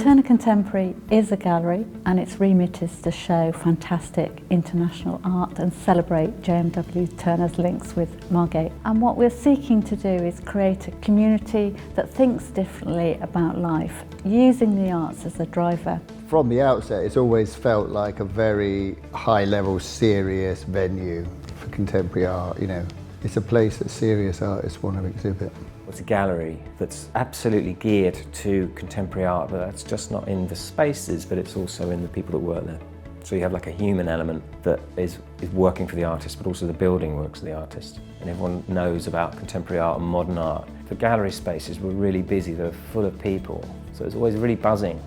Turner Contemporary is a gallery, and its remit is to show fantastic international art and celebrate JMW Turner's links with Margate. And what we're seeking to do is create a community that thinks differently about life, using the arts as a driver. From the outset, it's always felt like a very high-level, serious venue for contemporary art. You know, it's a place that serious artists want to exhibit. It's a gallery that's absolutely geared to contemporary art, but that's just not in the spaces, but it's also in the people that work there. So you have like a human element that is working for the artist, but also the building works for the artist. And everyone knows about contemporary art and modern art. The gallery spaces were really busy, they're full of people, so it's always really buzzing.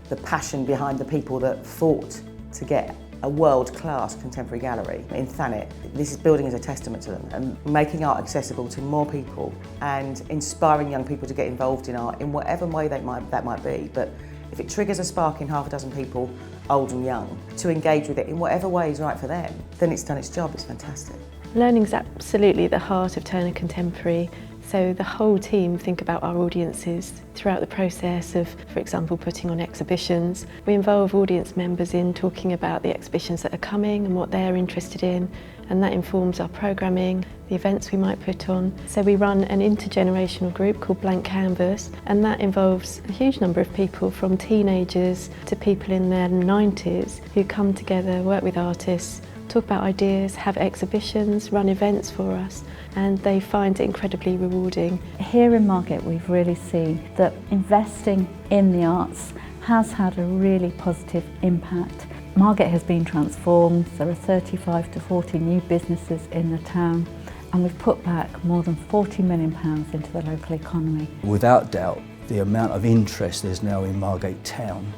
The passion behind the people that fought to get a world-class contemporary gallery in Thanet. This building is a testament to them, and making art accessible to more people and inspiring young people to get involved in art in whatever way that might be. But if it triggers a spark in half a dozen people, old and young, to engage with it in whatever way is right for them, then it's done its job. It's fantastic. Learning's absolutely the heart of Turner Contemporary. So the whole team think about our audiences throughout the process of, for example, putting on exhibitions. We involve audience members in talking about the exhibitions that are coming and what they're interested in, and that informs our programming, the events we might put on. So we run an intergenerational group called Blank Canvas, and that involves a huge number of people, from teenagers to people in their 90s, who come together, work with artists, talk about ideas, have exhibitions, run events for us, and they find it incredibly rewarding. Here in Margate, we've really seen that investing in the arts has had a really positive impact. Margate has been transformed. There are 35 to 40 new businesses in the town, and we've put back more than £40 million into the local economy. Without doubt, the amount of interest there's now in Margate town,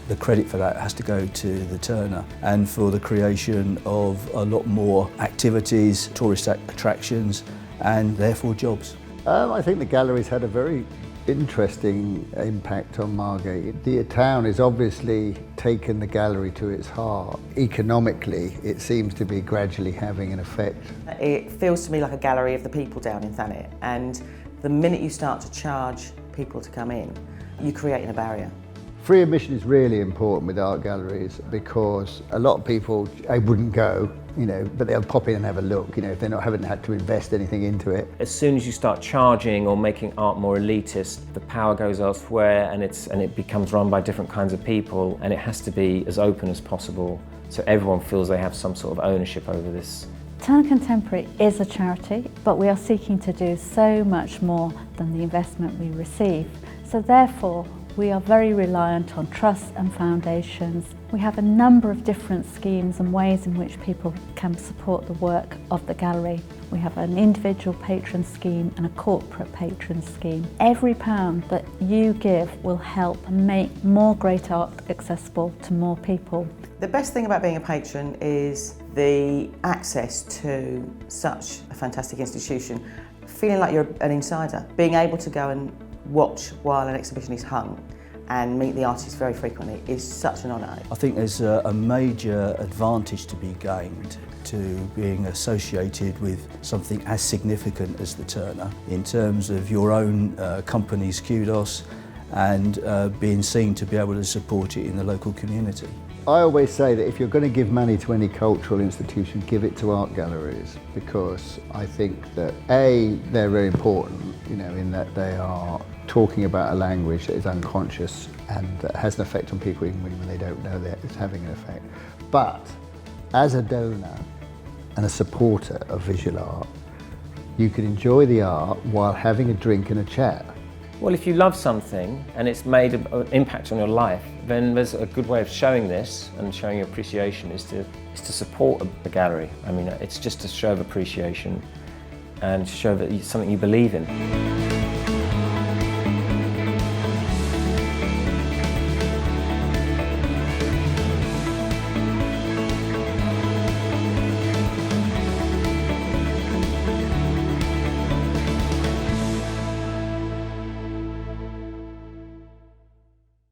the credit for that has to go to the Turner, and for the creation of a lot more activities, tourist attractions, and therefore jobs. I think the gallery's had a very interesting impact on Margate. The town has obviously taken the gallery to its heart. Economically, it seems to be gradually having an effect. It feels to me like a gallery of the people down in Thanet, and the minute you start to charge people to come in, you're creating a barrier. Free admission is really important with art galleries, because a lot of people wouldn't go, you know, but they'll pop in and have a look, you know, if they haven't had to invest anything into it. As soon as you start charging or making art more elitist, the power goes elsewhere, and it becomes run by different kinds of people, and it has to be as open as possible so everyone feels they have some sort of ownership over this. Turner Contemporary is a charity, but we are seeking to do so much more than the investment we receive. So therefore, we are very reliant on trusts and foundations. We have a number of different schemes and ways in which people can support the work of the gallery. We have an individual patron scheme and a corporate patron scheme. Every pound that you give will help make more great art accessible to more people. The best thing about being a patron is the access to such a fantastic institution, feeling like you're an insider, being able to go and watch while an exhibition is hung and meet the artists very frequently is such an honour. I think there's a major advantage to be gained to being associated with something as significant as the Turner, in terms of your own company's kudos and being seen to be able to support it in the local community. I always say that if you're going to give money to any cultural institution, give it to art galleries, because I think that A, they're very important, you know, in that they are talking about a language that is unconscious and that has an effect on people even when they don't know that it's having an effect. But as a donor and a supporter of visual art, you can enjoy the art while having a drink and a chat. Well, if you love something and it's made an impact on your life, then there's a good way of showing this and showing your appreciation is to support the gallery. I mean, it's just a show of appreciation and show that it's something you believe in.